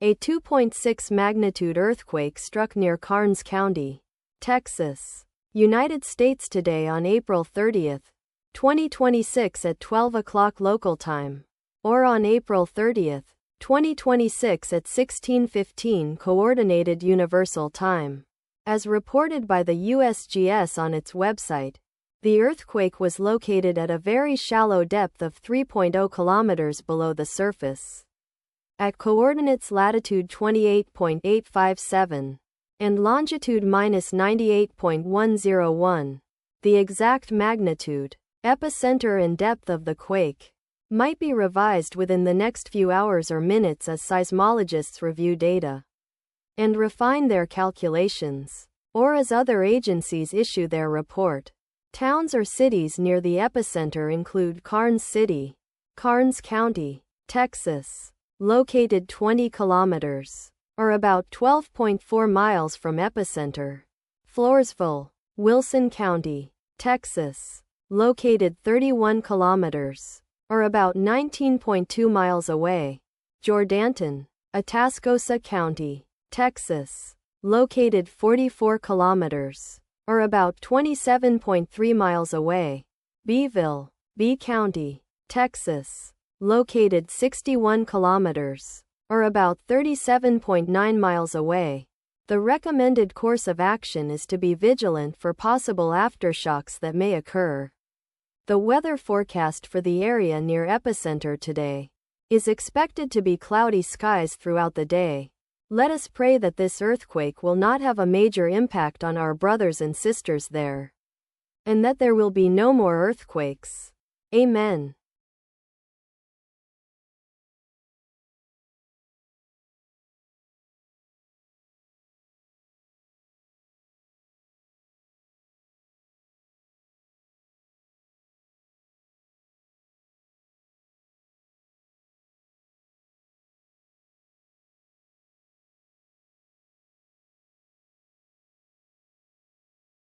A 2.6 magnitude earthquake struck near Karnes County, Texas, United States today on April 30, 2026 at 12 o'clock local time, or on April 30, 2026 at 16:15 Coordinated Universal Time. As reported by the USGS on its website, the earthquake was located at a very shallow depth of 3.0 kilometers below the surface, at coordinates latitude 28.857 and longitude -98.101. The exact magnitude, epicenter and depth of the quake might be revised within the next few hours or minutes as seismologists review data and refine their calculations, or as other agencies issue their report. Towns or cities near the epicenter include Karnes City, Karnes County, Texas, located 20 kilometers, or about 12.4 miles from epicenter. Floresville, Wilson County, Texas, located 31 kilometers, or about 19.2 miles away. Jourdanton, Atascosa County, Texas, located 44 kilometers, or about 27.3 miles away. Beeville, B County, Texas, located 61 kilometers, or about 37.9 miles away. The recommended course of action is to be vigilant for possible aftershocks that may occur. The weather forecast for the area near epicenter today is expected to be cloudy skies throughout the day. Let us pray that this earthquake will not have a major impact on our brothers and sisters there, and that there will be no more earthquakes. Amen.